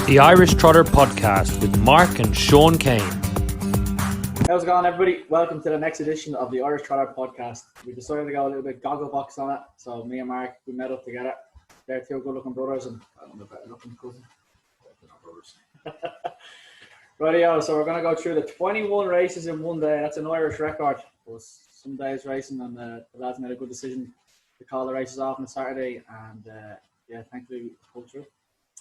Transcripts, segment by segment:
The Irish Trotter Podcast with Mark and Sean Kane. How's it going, everybody? Welcome to the next edition of the Irish Trotter Podcast. We decided to go a little bit goggle box on it. So me and Mark, we met up together. They're two good-looking brothers and I'm a better-looking cousin. Rightio, so we're going to go through the 21 races in one day. That's an Irish record. But some days racing and the lads made a good decision to call the races off on a Saturday. And thankfully we pulled through.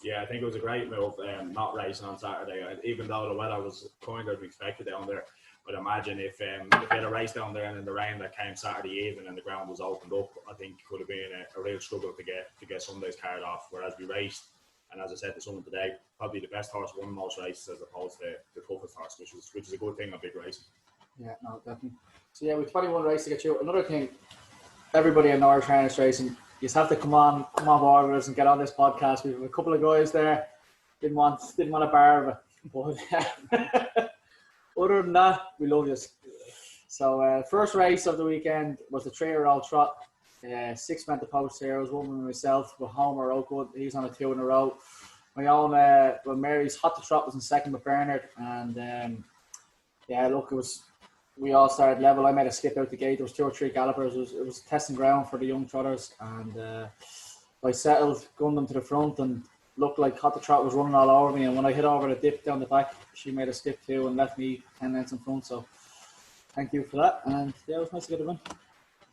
Yeah, I think it was a great move not racing on Saturday. Even though the weather was kind of expected down there, I'd imagine if you had a race down there and in the rain that came Saturday evening and the ground was opened up, I think it could have been a real struggle to get Sunday's card off. Whereas we raced, and as I said to someone today, probably the best horse won most races as opposed to the toughest horse, which is a good thing on big racing. Yeah, no, definitely. So yeah, with 21 races to get you. Another thing, everybody in Irish harness racing, you just have to come on board with us and get on this podcast. We have a couple of guys there didn't want a bar of it, but other than that, we love you. So first race of the weekend was the 3-year-old trot. 6 went to post here. I was one with myself with Homer Oakwood. He was on a 2 in a row. My own Mary's Hot to Trot was in second with Bernard, and it was. We all started level. I made a skip out the gate. There was 2 or 3 gallopers. It was testing ground for the young trotters, and I settled, gunned them to the front, and looked like Hot to Trot was running all over me. And when I hit over the dip down the back, she made a skip too and left me 10 lengths in front. So thank you for that. And yeah, it was nice to get a win.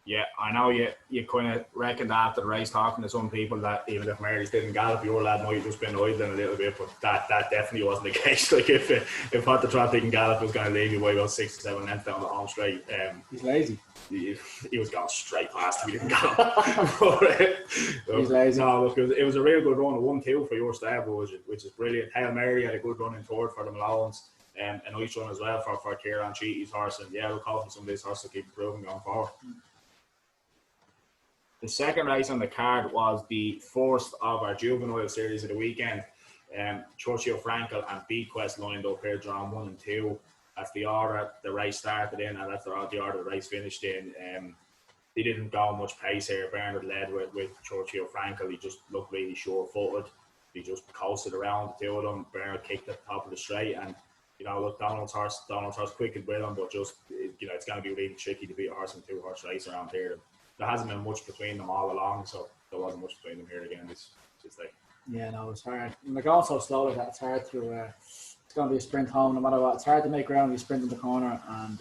Yeah, I know you kind of reckoned after the race, talking to some people, that even if Mary's didn't gallop, your lad might have just been idling a little bit, but that definitely wasn't the case. Like if Hot to Trot didn't gallop, it was going to leave you by about 6 or 7 lengths down the home straight. He's lazy. He was going straight past him. He didn't gallop. He's lazy. No, look, it was a real good run, a 1-2 for your stable, which is brilliant. Hail Mary had a good run in third for the Malones. A nice run as well for Kieran Cheaty's horse, and yeah, look, hopefully some of these horses will keep improving going forward. The second race on the card was the first of our juvenile series of the weekend. Churchill Frankel and Bequest lined up here, drawn 1 and 2. That's the order the race started in, and that's the order the race finished in. They didn't go much pace here. Bernard led with Churchill Frankel. He just looked really sure-footed. He just coasted around the 2 of them. Bernard kicked at the top of the straight, and look, Donald's horse quick and brilliant, but just it's going to be really tricky to beat a horse in 2-horse race around here. There hasn't been much between them all along, so there wasn't much between them here again this day. Yeah, no, it's hard. And they're going so slow that it's hard to. It's going to be a sprint home no matter what. It's hard to make ground. You sprint in the corner, and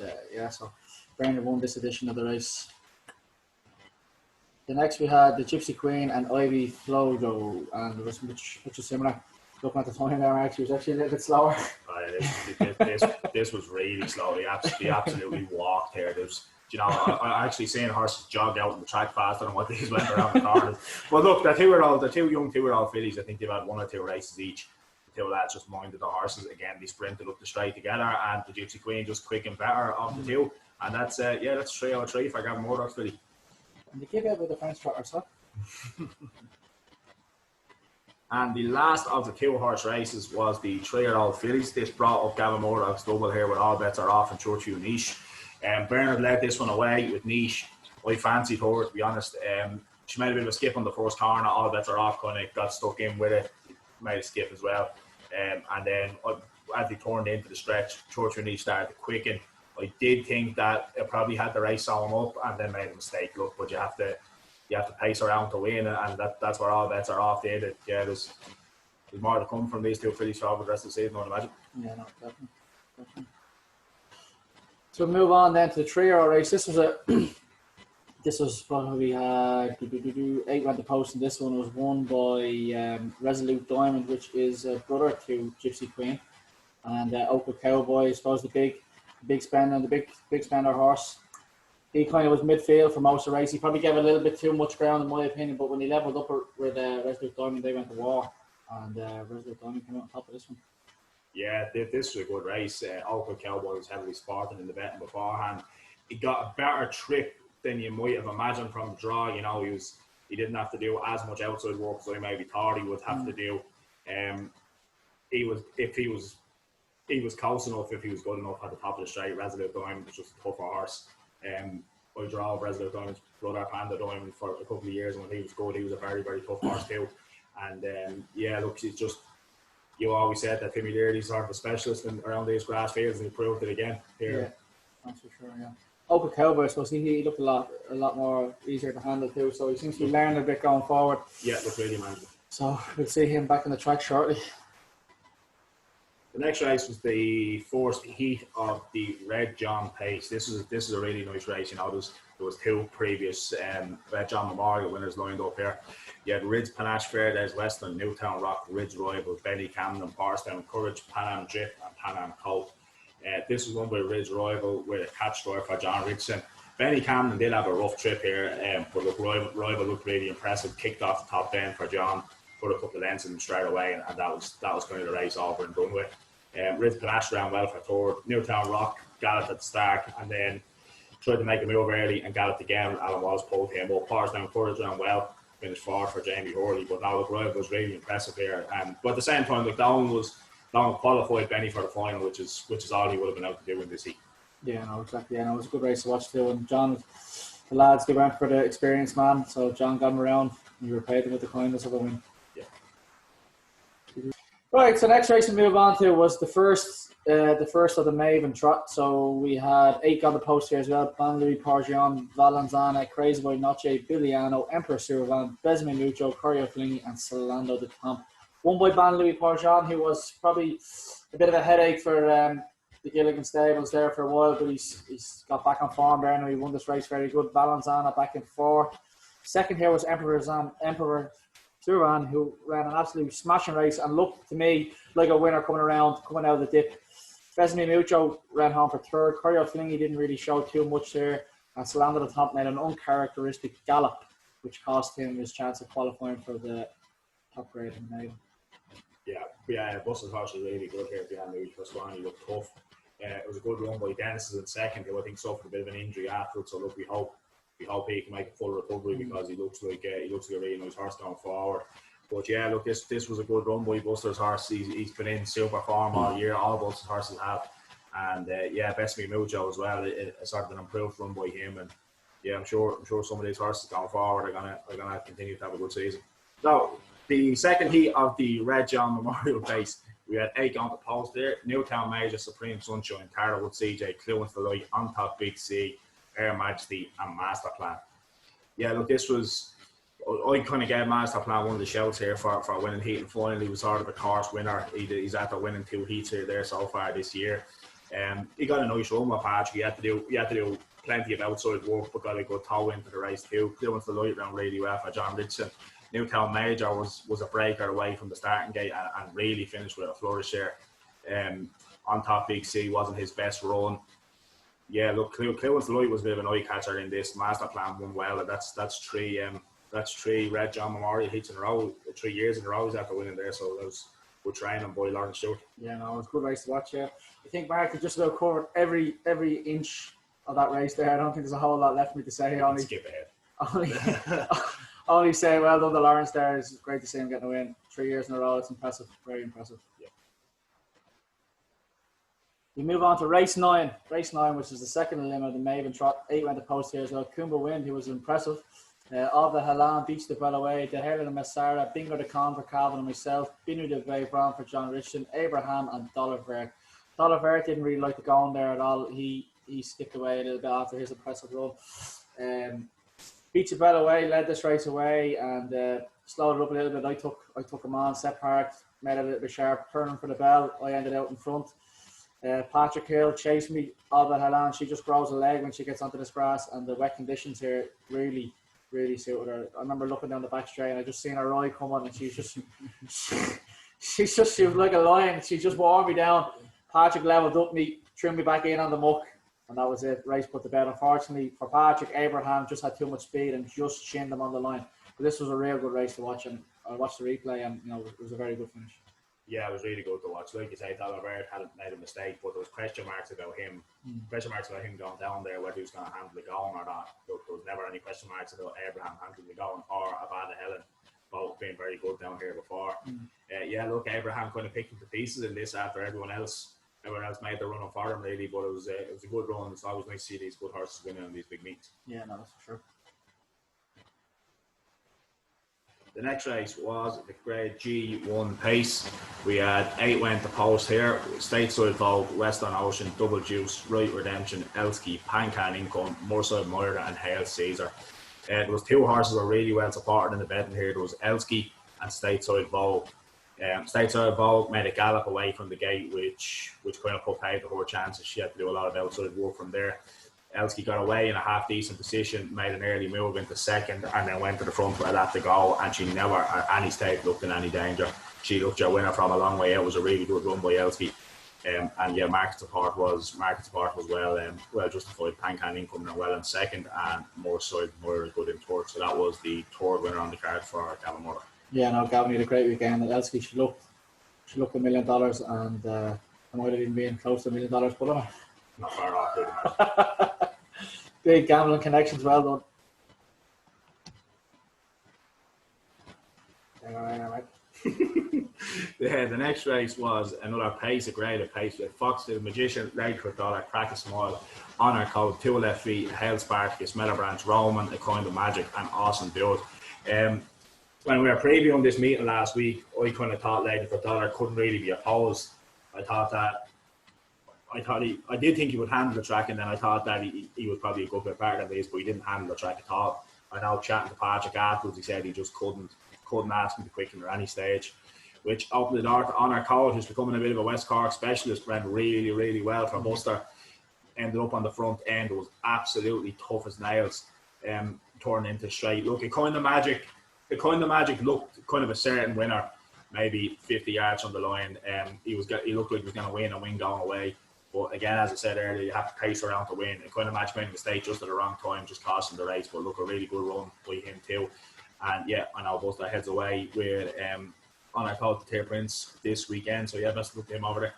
so Bernard won this edition of the race. The next we had the Gypsy Queen and Ivy Flojo, and it was much similar. Looking at the time there, actually, it was actually a little bit slower. This was really slow. They absolutely walked here. I actually seen horses jog out on the track faster than what these went around the corners. But look, the two young 2-year-old fillies, I think they've had 1 or 2 races each. The 2 lads just minded the horses. Again, they sprinted up the straight together, and the Gypsy Queen just quick and better of the 2. And that's 3 out of 3 for Gavin Murdoch's filly. And they gave out with the French trotters, huh? And the last of the 2-horse races was the 3-year-old fillies. This brought up Gavin Murdoch's double here with All Bets Are Off and Churchill Niche. Bernard led this one away with Niche. I fancied her, to be honest. She made a bit of a skip on the first corner. All Bets Are Off kind of got stuck in with it. Made a skip as well. And then as they turned into the stretch, Churchill Niche started to quicken. I did think that it probably had the race on him up and then made a mistake. Look, but you have to pace around to win, and that's where All Bets Are Off did it. Yeah, there's more to come from these 2 fillies for the rest of the season, I would imagine. Yeah, no, definitely. So we'll move on then to the 3-year-old race. This was what we had. 8 went to post, and this one was won by Resolute Diamond, which is a brother to Gypsy Queen, and Oakwood Cowboy. I suppose the big spender, the big spender horse. He kind of was midfield for most of the race. He probably gave a little bit too much ground, in my opinion. But when he leveled up with Resolute Diamond, they went to war, and Resolute Diamond came out on top of this one. Yeah, this was a good race. Oakwood Cowboy was heavily spotted in the betting beforehand. He got a better trip than you might have imagined from the draw. He didn't have to do as much outside work as I maybe thought he would have to do. He was close enough if he was good enough at the top of the straight. Resolute Diamond was just a tougher horse. I draw Resolute Diamond's brother Panda Diamond for a couple of years, and when he was good, he was a very, very tough horse too. And look, he's just you always said that Timmy Leary's sort of a specialist around these grass fields, and he proved it again here. Yeah, that's for sure. Yeah. Open Cowboy, I suppose he looked a lot more easier to handle too. So he seems to be learning a bit going forward. Yeah, looked really manageable. So we'll see him back on the track shortly. The next race was the fourth heat of the Red John Pace. This is a really nice race. You know, there was two previous Red John Memorial winners lined up here. You had Ridge Panache Fairdays Westland, Newtown Rock, Ridge Rival, Benny Camden, Barstown Courage, Pan Am Drip, and Pan Am Colt. This was won by Ridge Rival with a catch score for John Richardson. Benny Camden did have a rough trip here, but look, Rival looked really impressive. Kicked off the top 10 for John, put a couple of lengths in him straight away, and that was kind of the race over and done with. Ridge Panache ran well for third. Newtown Rock galloped at the start and then tried to make a move early and galloped again. Alan Wallace pulled him up. Barstown Courage ran well, finished fourth for Jamie Hurley, but now the Rival was really impressive here. But at the same time, Down qualified Benny for the final, which is all he would have been able to do in this heat. Yeah, no, exactly. Yeah, no, it was a good race to watch too. And John, the lads, they went for the experienced man, so John got him around and you repaid them with the kindness of a win. Yeah. Right, so next race we move on to was the first of the Maven Trot. So we had 8 on the post here as well: Ban Louis Pargion, Valanzana, Crazy Boy Noche, Biliano, Emperor Suravan, Besme Mucho, Corio Flingy, and Solando de Camp. Won by Ban Louis Pargion, who was probably a bit of a headache for the Gilligan stables there for a while, but he's got back on form there and he won this race very good. Valanzana back in 4. Second here was Emperor Suran, who ran an absolutely smashing race and looked to me like a winner coming out of the dip. Besme Mucho ran home for 3rd. Corio Flingy didn't really show too much there, and Solando the top made an uncharacteristic gallop, which cost him his chance of qualifying for the top grade in the Maiden. Yeah, Buster's horse was really good here behind Louis Pasquani. He looked tough. It was a good run by Dennis in second, who I think suffered a bit of an injury afterwards. So look, we hope he can make a full recovery because he looks like a really nice horse going forward. But yeah, look, this was a good run by Buster's horse. He's been in super form all year. All Buster's horses have, and Besme Mucho as well. It's sort of an improved run by him, and yeah, I'm sure some of these horses going forward are gonna continue to have a good season. So the second heat of the Red John Memorial Race, we had 8 on the post there: Newtown Major, Supreme Sunshine, Carterwood CJ, Cluance the Light, On Top Big C, Air Majesty, and Master Plan. Yeah, look, this was, I kind of gave Master Plan one of the shouts here for winning heat and final. He was sort of a course winner. He's after winning 2 heats here there so far this year. He got a nice run with Patrick. He had to do plenty of outside work, but got a good toe into the race too. Cluance the Light ran really well for John Richardson. Newtown Major was a breaker away from the starting gate and really finished with a flourish there. On Top Big C wasn't his best run. Yeah, look, Cluance the Light was a bit of an eye catcher in this. Master Plan won well, and that's 3 Red John Memorial heats in a row, 3 years in a row after winning there. So that was good training by Lawrence Stewart. Yeah, no, it was a good race to watch. Yeah, I think Mark had just about covered every inch of that race there. I don't think there's a whole lot left for me to say. Only skip ahead. Only say well done to Lawrence there. It's great to see him getting a win 3 years in a row. It's impressive, very impressive. Yeah. We move on to race 9. Race 9, which is the second limb of the Maven Trot. 8 went to post here as well. Kumba Wind, who was impressive. Alva Halan, Beach the Bellaway, De Helen and Messara, Bingo the Con for Calvin and myself, Binu de Bay Brown for John Richardson, Abraham and Dollar Vert didn't really like to go on there at all. He skipped away a little bit after his impressive run. Beach the Bellaway led this race away and slowed it up a little bit. I took him on, set parked, made it a little bit sharp, turning for the bell. I ended out in front. Patrick Hill chased me. Alba Halan, she just grows a leg when she gets onto this grass, and the wet conditions here really suited her. I remember looking down the back straight and I just seen her eye come on, and she was like a lion. She just wore me down. Patrick leveled up me, trimmed me back in on the muck, and that was it. Race put to bed. Unfortunately for Patrick, Abraham just had too much speed and just shinned him on the line. But this was a real good race to watch, and I watched the replay, and it was a very good finish. Yeah, it was really good to watch. Like you say, Dallavert hadn't made a mistake, but there was question marks about him. Question marks about him going down there, whether he was going to handle the going or not. Look, there was never any question marks about Abraham handling the going or Avada Helen, both being very good down here before. Yeah, look, Abraham kind of picked him to pieces in this after everyone else made the run on for him really, but it was a good run. It's always nice to see these good horses winning on these big meets. Yeah, no, that's for sure. The next race was the grade G1 pace. We had 8 went to post here. Stateside Vogue, Western Ocean, Double Juice, Right Redemption, Elsky, Pancan Income, Moorside Moira and Hail Caesar. There was 2 horses that were really well supported in the betting here. There was Elsky and Stateside Vogue. Stateside Vogue made a gallop away from the gate, which kind of put paid to her chances. She had to do a lot of outside work from there. Elsky got away in a half decent position, made an early move into second, and then went to the front with a lap to go. And she never at any stage looked in any danger. She looked your winner from a long way out. It was a really good run by Elsky. And yeah, market support was well justified. Pancan Income and well in second, and Moorside Moira good in third. So that was the third winner on the card for Gavin Murray. Yeah, no, Gavin had a great weekend. At Elsky, she looked $1 million, and I might have even been close to $1 million put on her. Not far off, did it? Big gambling connections, well done. All right. Yeah, the next race was another pace, a grade pace with Fox the Magician, Red for $1, Crack a Smile, Honor Code, 2 Left Feet, Hail Spartacus, Meadow Branch, Roman, A Kind of Magic, and Awesome Build. When we were previewing this meeting last week, I kind of thought Lady for $1 couldn't really be opposed. I did think he would handle the track, and then I thought that he was probably a good bit better than this, but he didn't handle the track at all. I know chatting to Patrick afterwards, he said he just couldn't ask him to quicken at any stage, which opened the door to Honor Code, who's becoming a bit of a West Cork specialist, ran really, really well for Buster. Ended up on the front end, was absolutely tough as nails, turning into straight. Look, a kind of magic looked kind of a certain winner, maybe 50 yards on the line. He looked like he was going to win and win going away. But again, as I said earlier, you have to pace around to win. A kind of match made a mistake just at the wrong time, just costing the race. But look, a really good run by him too. And yeah, I know Buster heads away with Honor Code to Tier Prince this weekend. So yeah, best of luck to him over there.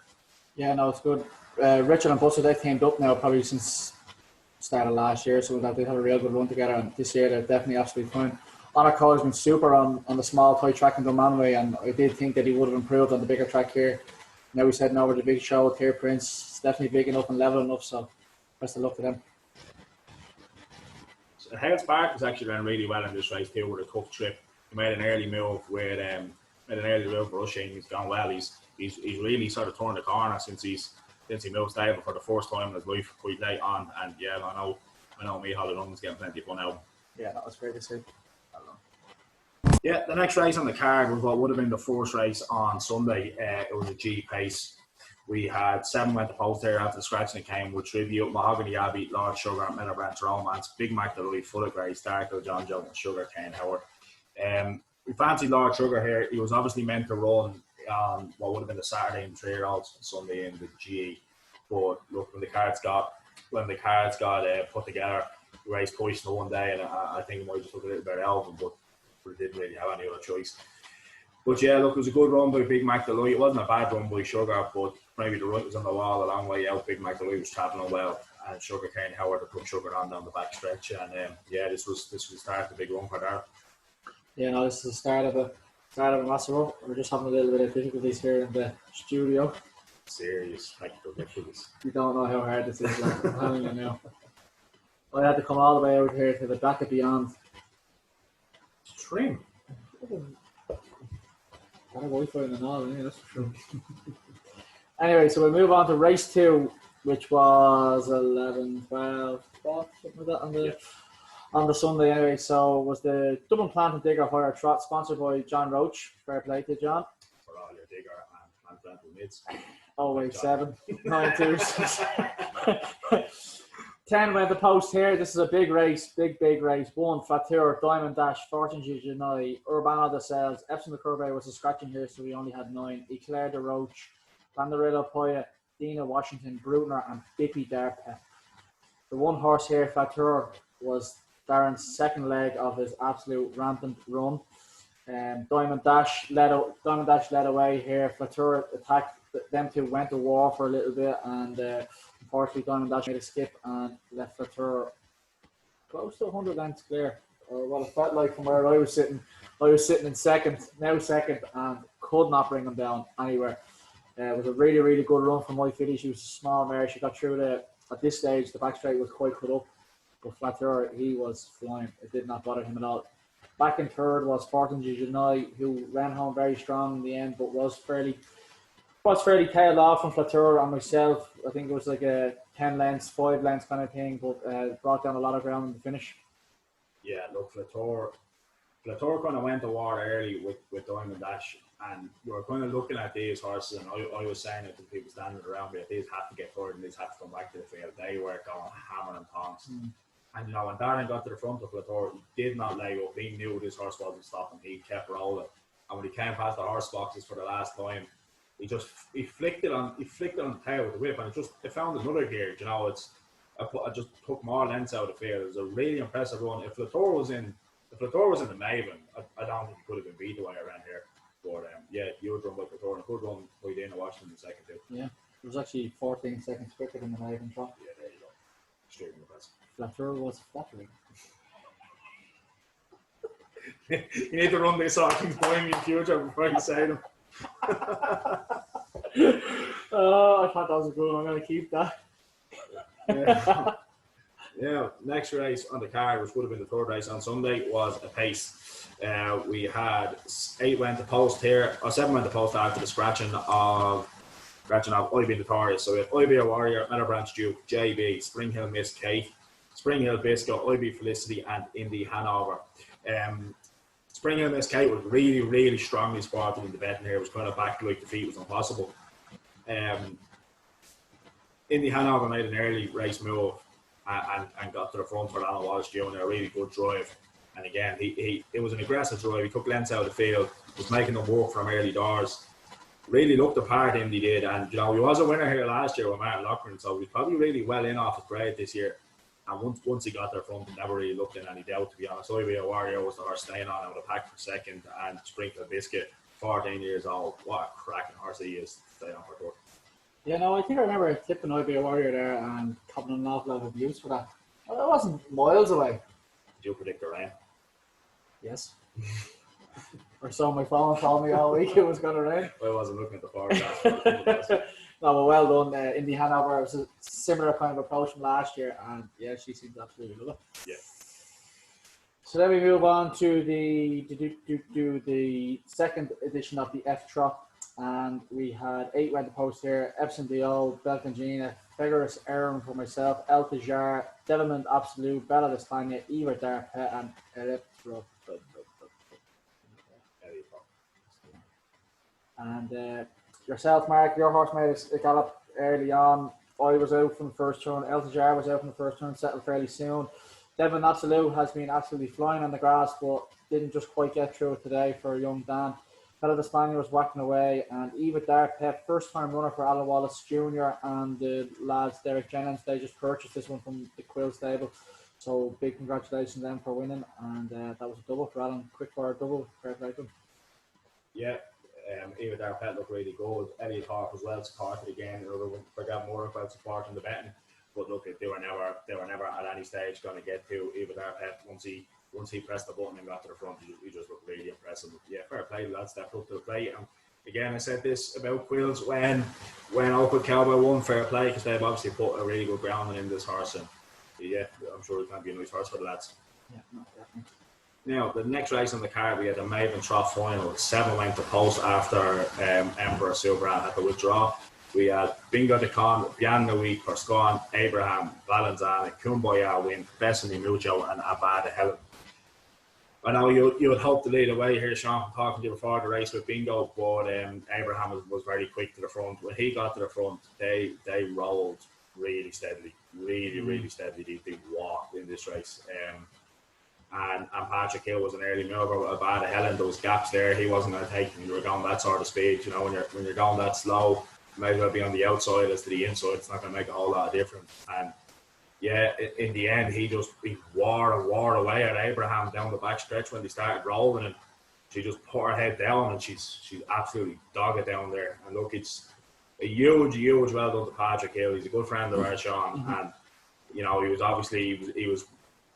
Yeah, no, it's good. Richard and Buster, they've teamed up now probably since the start of last year, so they have a real good run together. And this year, they're definitely absolutely fine. Honor Code has been super on the small, tight track in Dunmanway, and I did think that he would have improved on the bigger track here. Now he's heading over to the big show with Tier Prince. It's definitely big enough and level enough, so best of luck to them. So Hail Spartacus actually ran really well in this race too, with a tough trip. He made an early move with rushing. He's gone well. He's really sort of turned the corner since he moved stable for the first time in his life quite late on. And yeah, I know me Holland getting plenty of fun out. Yeah, that was great to see. Yeah, the next race on the card was what would have been the first race on Sunday. It was a G pace. We had 7 went to post there after the scratching it came with Tribute, Mahogany Abbey, Lord Sugar, Meadow Branch Romance, Big Mac Deloitte, Full of Grace, Darko, John Joe, and Sugar Cane Howard. We fancied Lord Sugar here. He was obviously meant to run on what would have been the Saturday in the 3-year-olds, Sunday in the G. But look, when the cards got put together, the race pushed for one day, and I think it might just look a little bit relevant, but we didn't really have any other choice. But yeah, look, it was a good run by Big Mac Deloitte. It wasn't a bad run by Sugar, but maybe the right was on the wall a long way out. Big Mac Deloitte was travelling well, and Sugar Cane Howard to put Sugar on down the back stretch. And yeah, this was the start of the big run for Darren. Yeah, no, this is the start of a massive run. We're just having a little bit of difficulties here in the studio. Serious technical difficulties. You don't know how hard this is. Like, I'm telling you now. I had to come all the way out here to the back of Beyond. Trim. Got a Wi-Fi and all, yeah, that's true. Anyway, so we'll move on to race 2, which was 11, 12, something like that on the Sunday. Anyway, so was the Dublin Plant and Digger Hire Trot, sponsored by John Roach. Fair play to John. For all your digger and plant mids. 087 926. 10 went the post here. This is a big race, big race. 1, Flateur, Diamond Dash, Fortune Junai, Urbana de Sales, Epsom de Curve was a scratching here, so we only had 9. Eclair de Roche, Banderilla Poya, Dina Washington, Brutner, and Bippy Darpet. The one horse here, Flateur, was Darren's second leg of his absolute rampant run. Diamond Dash led away here. Flateur attacked. Them two went to war for a little bit, and unfortunately Diamond Dash made a skip and left Flateur close to 100 lengths clear, or what it felt like from where I was sitting. I was sitting in second, and could not bring him down anywhere. It was a really, really good run from my filly. She was a small mare. She got through at this stage, the back straight was quite cut up, but Flateur, he was flying. It did not bother him at all. Back in third was Fortin Gijonai, who ran home very strong in the end, but was fairly tailed off from Flatour and myself. I think it was like a 10 lengths, 5 lengths kind of thing, but brought down a lot of ground in the finish. Yeah, look, Flatour kind of went to war early with Diamond Dash, and you were kind of looking at these horses, and I was saying it to people standing around me, these have to get forward and these have to come back to the field. They were going hammer and tongs. And when Darren got to the front of Flatour, he did not lay up. He knew this horse wasn't stopping. He kept rolling. And when he came past the horse boxes for the last time, he flicked it on the tail with the whip, and it found another gear. I just took more lengths out of the field. It was a really impressive run. If Flatour was in the Maven, I don't think he could have been beat away around here. But yeah, you would run by Flatour, and a good run by Dana Washington in the second too. Yeah, it was actually 14 seconds quicker than the Maven trot. Yeah, there you go. Extremely impressive. Flatour was flattering. You need to run these songs by me in future before you say them. Oh, I thought that was a good one. I'm going to keep that. Yeah. Next race on the card, which would have been the third race on Sunday, was a pace. We had 8 went to post here, or 7 went to post after the scratching of Ivy Notorious. So we had Ivy Warrior, Meadow Branch Duke, JB, Spring Hill Miss Kate, Spring Hill Bisco, Ivy Felicity, and Indy Hanover. Spring Hill Miss Kate was really, really strongly spotted in the betting here. It was kind of backed like defeat was impossible. Indy Hanover made an early race move and got to the front for Alan Walsh Jr. A really good drive. And again, it was an aggressive drive. He took lengths out of the field, was making them work from early doors. Really looked the part, Indy did. And, he was a winner here last year with Martin Loughran, so he's probably really well in off his grade this year. And once he got there front, he never really looked in any doubt, to be honest. Ivy Warrior was the horse staying on. I would have packed for second. And Sprinkle Biscuit, 14 years old. What a cracking horse he is. Stay on for tour. Yeah, no, I think I remember tipping Ivy Warrior there and copping an awful lot of abuse for that. Well, it wasn't miles away. Did you predict the rain? Yes. Or so my phone told me all week it was going to rain. I wasn't looking at the forecast. No, but well done. Indy Hanover. It was a similar kind of approach from last year, and yeah, she seems absolutely love it. Yeah. So then we move on to the second edition of the F Trot, and we had 8 went to post here: Epsom Dio, Belcangina, Fegurus Aaron for myself, El Tajar, Devilment Absolute, Bella d'Espana, Eva Darpet, and Electro. And yourself, Mark, your horse made a gallop early on. I was out from the first turn. El Tajar was out from the first turn, settled fairly soon. Devon Absolute has been absolutely flying on the grass, but didn't just quite get through it today for young Dan. Bella d'Espana was whacking away, and Eva Darpet, first time runner for Alan Wallace Jr. and the lads Derek Jennings. They just purchased this one from the Quill stable. So big congratulations to them for winning, and that was a double for Alan. Quick fire double, fair play to him. Yeah. Eva Darpet looked really good. Elliot Hawke was well supported again. Another one for Gavin Moore about supporting the betting. But look, they were never at any stage going to get to Eva Darpet. Once he pressed the button and got to the front, he just looked really impressive. Yeah, fair play. That stepped up to the plate. And again, I said this about Quills when Oakwood Cowboy won, fair play, because they've obviously put a really good grounding in this horse. And yeah, I'm sure it can be a nice horse for the lads. Yeah, no, definitely. Now, the next race on the card, we had the Maven Trot final. 7 went to post after Emperor Superan had to withdraw. We had Bingo de Con, Bian Nui, Perscon, Abraham, Valenzana, Kumboya win, Bessany Mucho, and Abad Helen. I know you would hope to lead away here, Sean, from talking to you before the race with Bingo, but Abraham was very quick to the front. When he got to the front, they rolled really steadily, really steadily. They walked in this race. And Patrick Hill was an early mover with Abad Helen. There was gaps there. He wasn't going to take them. You were going that sort of speed. When you're going that slow, you may as well be on the outside as to the inside. It's not going to make a whole lot of difference. And yeah, in the end, he wore away at Abraham down the back stretch when they started rolling, and she just put her head down, and she's absolutely dogged down there. And look, it's a huge well done to Patrick Hill. He's a good friend of ours, Sean, and he was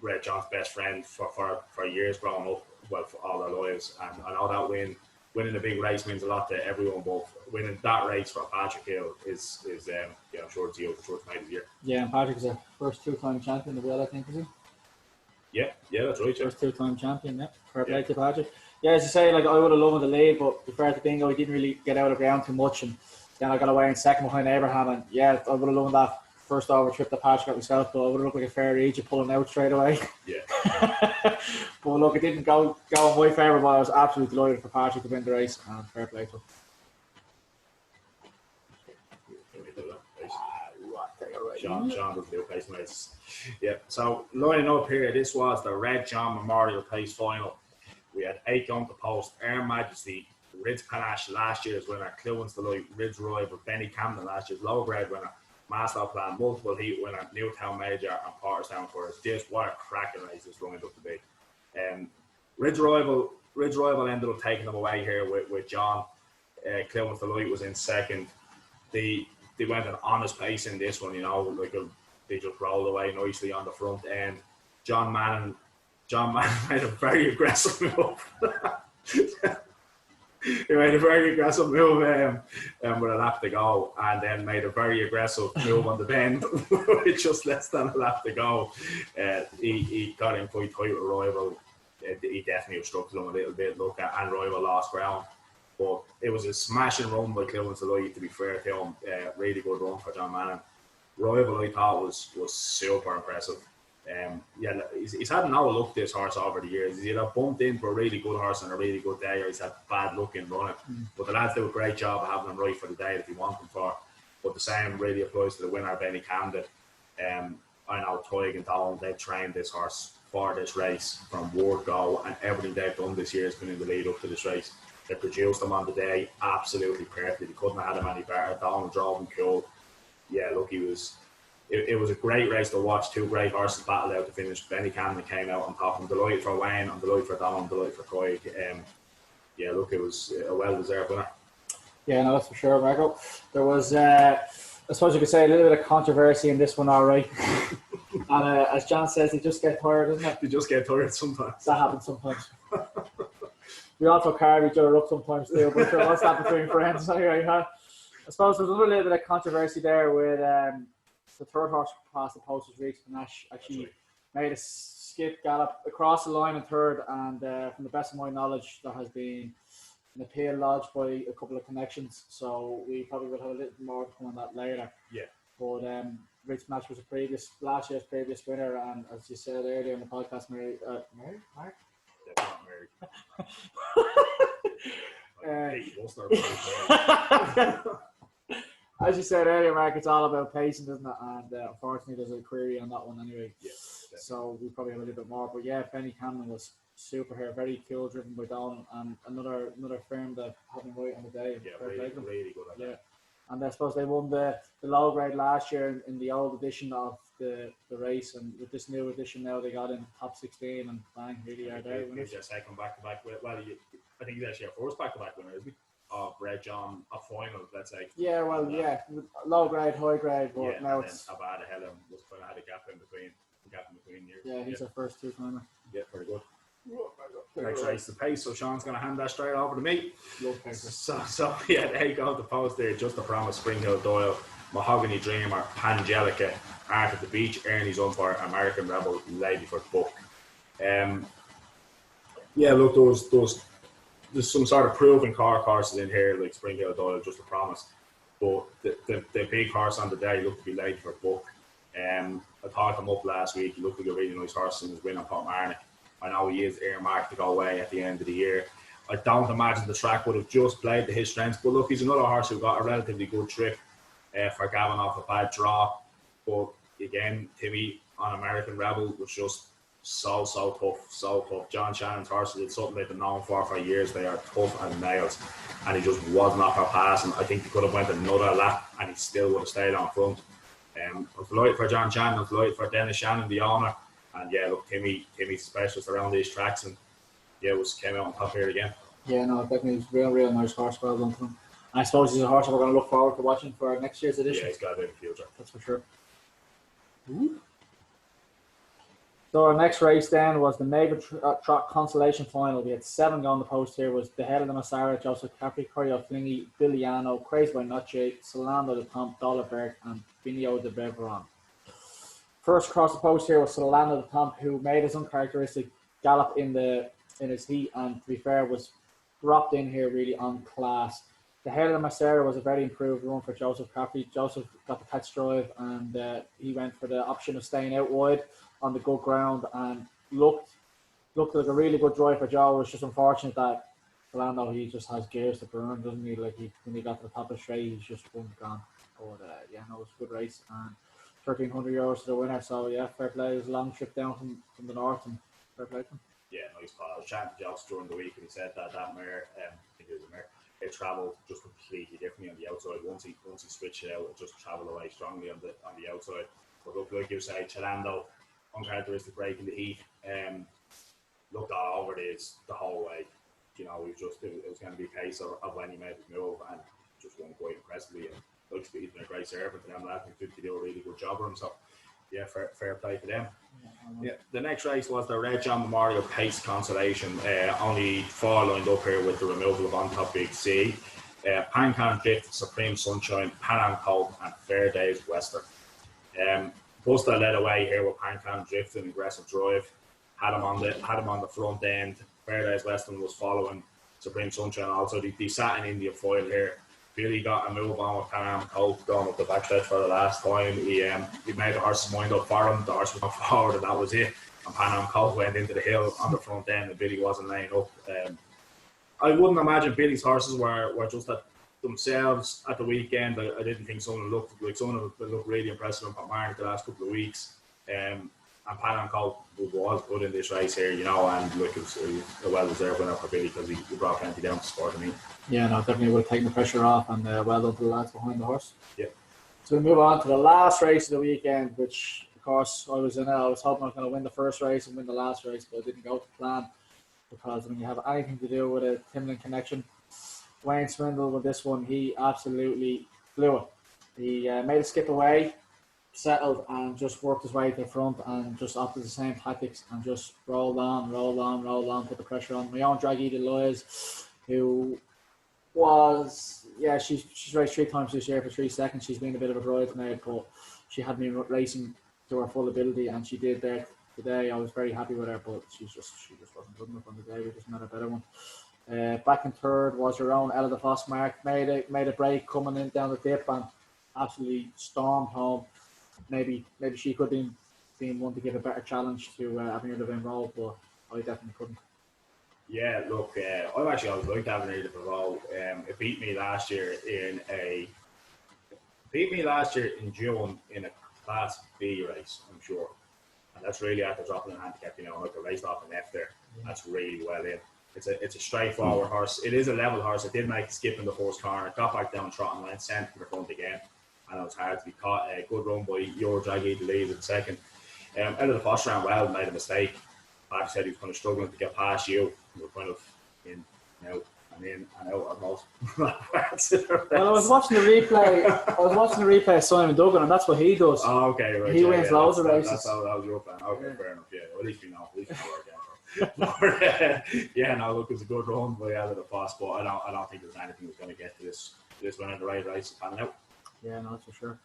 Red John's best friend for years growing up, well, for all their lives. And I know that winning a big race means a lot to everyone, but winning that race for Patrick Hill is I'm sure it's made his year. Yeah, and Patrick's a first 2-time champion as well, I think, is he? Yeah, that's right. Yeah. First two-time champion, yeah. Fair play to Patrick. Yeah, as you say, like I would have loved the lead, but to fair to Bingo, he didn't really get out of ground too much, and then I got away in second behind Abraham, and yeah, I would have loved that first over trip that Patrick got myself, but I would have looked like a fair Egypt pulling out straight away. Yeah. But look, it didn't go in my favour, but I was absolutely delighted for Patrick to win the race, and fair play to him. Sean does the pace race. Yeah, so lining up here, this was the RJM Memorial Pace Final. We had 8 going to post. Air Majesty, Ridge Panache last year's winner, Clewins Deloitte, Ridge Rival, Benny Camden last year's low grade winner, Master Plan, multiple heat winner, Newtown Major, and Porterstown Tourist. Just what a cracking race this lined up to be. Ridge Rival ended up taking them away here with John. Clewins Deloitte was in second. They went an honest pace in this one, like they just rolled away nicely on the front end. John Manning made a very aggressive move. He made a very aggressive move with a lap to go, and then made a very aggressive move on the bend with just less than a lap to go. He got in quite tight with Rival. He definitely obstructed him a little bit, and Rival lost ground. But it was a smashing run by Clewins Deloitte, to be fair to him. Really good run for John Manning. Rival, I thought, was super impressive. He's had no luck, this horse, over the years. He's either bumped into a really good horse on a really good day, or he's had bad luck in running. But the lads do a great job of having him right for the day that you want him for. But the same really applies to the winner, Benny Camden. I know Toig and Dolan, they've trained this horse for this race from word go, and everything they've done this year has been in the lead up to this race. They produced him on the day absolutely perfectly. They couldn't have had him any better. Donald drove him cool. Yeah, look, it was a great race to watch. 2 great horses battled out to finish. Benny Camden came out on top. I'm delighted for Wayne. I'm delighted for Donald. I'm delighted for Toig. Yeah, look, it was a well-deserved winner. Yeah, no, that's for sure, Marco. There was, I suppose you could say, a little bit of controversy in this one, all right. And as John says, they just get tired, doesn't it? They just get tired sometimes. That happens sometimes. We also carve each other up sometimes too, but sure, what's that between friends anyway? Huh? I suppose there's another little bit of controversy there with the third horse past the post was Ridge Panache. Actually made a skip gallop across the line in third, and from the best of my knowledge, there has been an appeal lodged by a couple of connections, so we probably will have a little more to come on that later. Yeah. But Ridge Panache was last year's previous winner, and as you said earlier in the podcast, Mark? As you said earlier, Mark, it's all about patience, isn't it? And unfortunately, there's a query on that one anyway. Yeah, so we probably have a little bit more. But yeah, Benny Camden was super here, very cool, driven by Dolan, and another firm that had him right on the day. Yeah, really good at that. And I suppose they won the low grade last year in the old edition of the race, and with this new edition now, they got in top 16 and bang, really are there. He's your second back-to-back. Well, I think he's actually our first back-to-back winner, isn't he? Of RJM, a final, let's say. Yeah, well, low grade, high grade, but now it's. Abad ahead of him was kind of had a gap in between years. Yeah, he's our first 2-timer. Yeah, very good. Next race, the pace. So Sean's going to hand that straight over to me. So yeah, there you go. The post there, Just a Promise, Spring Hill Doyle, Mahogany Dreamer, Angelica, Art at the Beach, Ernie's Umpire, American Rebel, Lady for Book. Yeah, look, there's some sort of proven car courses in here like Spring Hill Doyle, Just a Promise, but the big horse on the day looked to be Lady for Book. I thought him up last week. He looked like a really nice horse in his win on Port Marnock. I know he is earmarked to go away at the end of the year. I don't imagine the track would have just played to his strengths. But look, he's another horse who got a relatively good trip for Gavin off a bad draw. But again, Timmy on American Rebel was just so tough. John Shannon's horses did something they've been known for years. They are tough as nails. And he just wasn't off her pass. And I think he could have went another lap and he still would have stayed on front. I'm delighted for John Shannon. I'm delighted for Dennis Shannon, the owner. And yeah, look, Timmy's a specialist around these tracks, and yeah, came out on top here again. Yeah, no, definitely, he's a real nice horse. Well done to him. And I suppose he's a horse that we're going to look forward to watching for next year's edition. Yeah, he's got a bit of future. That's for sure. Ooh. So our next race then was the Mega Trot Consolation Final. We had 7 going the post here. Was the Head of the Massara, Joseph Capri, Corio Flingy, Billiano, Crazy by Noche, Solando de Tom, Dollarberg, and Binio de Beveron. First across the post here was Solana the Tomp, who made his uncharacteristic gallop in his heat, and to be fair, was dropped in here really on class. The Hail of Macera was a very improved run for Joseph Crafty. Joseph got the catch drive, and he went for the option of staying out wide on the good ground, and looked like a really good drive for Joe. It's just unfortunate that Solano, he just has gears to burn, doesn't he? Like when he got to the top of the straight, he's just gone. But yeah, no, it was a good race, and €1,300 to the winner. So yeah, fair play. It was a long trip down from the north, and fair play to him. Yeah, nice call. I was chatting to Josh during the week, and he said that mare, I think it was a mare, it travelled just completely differently on the outside. Once he switched it out, it just travelled away strongly on the outside. But look, like you say, Chalando, uncharacteristic break in the heat, looked all over this the whole way. You know, it was going to be a case of when he made his move, and just won quite impressively. And looks to be a great servant to them. I think they do a really good job for him. So yeah, fair play to them. Yeah, the next race was the RJM Memorial Pace Consolation. Only 4 lined up here with the removal of On Top Big C. Pancan Drift, Supreme Sunshine, Pan Am Colt, and Fair Days Western. Buster led away here with Pancan Drift, an aggressive drive. Had him on the front end. Fair Days Western was following Supreme Sunshine. Also, they sat in India foil here. Billy got a move on with Pan Am Colt going up the backstretch for the last time. He made the horse's mind up for him. The horse went forward, and that was it. And Pan Am Colt went into the hill on the front end, and Billy wasn't laying up. I wouldn't imagine Billy's horses were just at themselves at the weekend. I didn't think someone looked really impressive in Port the last couple of weeks. And Pan Am Colt was good in this race here, you know, and look, it was a well-deserved winner for Billy because he brought plenty down to sport. I mean, yeah, no, definitely would have taken the pressure off, and well done to the lads behind the horse. Yeah. So we move on to the last race of the weekend, which of course I was in it. I was hoping I was going to win the first race and win the last race, but it didn't go to plan because when you have anything to do with a Timlin connection, Wayne Swindle with this one, he absolutely flew it. He made a skip away, settled, and just worked his way to the front and just opted the same tactics and just rolled on, put the pressure on. My own Draghi Deloise, who was, she's raced 3 times this year for 3 seconds. She's been a bit of a bridesmaid, but she had been racing to her full ability, and she did there today. I was very happy with her, but she just wasn't good enough on the day. We just met a better one. Back in third was your own Ella de Vos Mark. Made a break coming in down the dip and absolutely stormed home. Maybe she could have been one to give a better challenge to Avenir de Vinrol, but I definitely couldn't. Yeah, look, I've actually always liked Avenir de Vinrol. It beat me last year in June in a Class B race, I'm sure. And that's really after dropping a handicap, you know, like a race off an F there. That's really well in. It's a straightforward horse. It is a level horse. It did make a skip in the first corner. Got back down trotting, went sent to the front again. And it was hard to be caught. A good run by your Draghi to lead in second. Out of the first round, well, made a mistake. Like I said, he was kind of struggling to get past you. We were kind of in and out almost. Well, I was watching the replay of Simon Duggan, and that's what he does. Oh, okay, right. He wins loads of races. That's how that was your plan. Okay, fair enough. Yeah, well, at least we know. Yeah, no, look, it's a good run by out of the boss, but I don't think there's anything that's going to get to this one in the right race panning out. Yeah, no, that's for sure.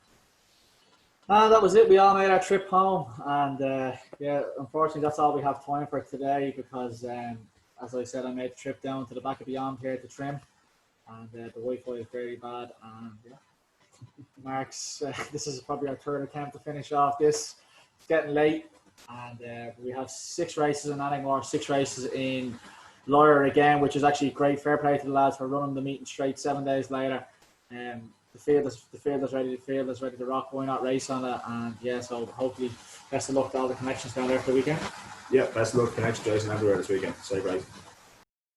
And that was it. We all made our trip home, and unfortunately, that's all we have time for today because, as I said, I made the trip down to the back of Beyond here to trim, and the Wi-Fi is very bad. And Mark's, this is probably our third attempt to finish off this. It's getting late, and we have 6 races in Anningmore, 6 races in Lyre again, which is actually great. Fair play to the lads for running the meeting straight 7 days later. The field is ready to rock. Why not race on it? And so hopefully best of luck to all the connections down there for the weekend. Yeah, best of luck, connection, Jason, everywhere this weekend. Safe race.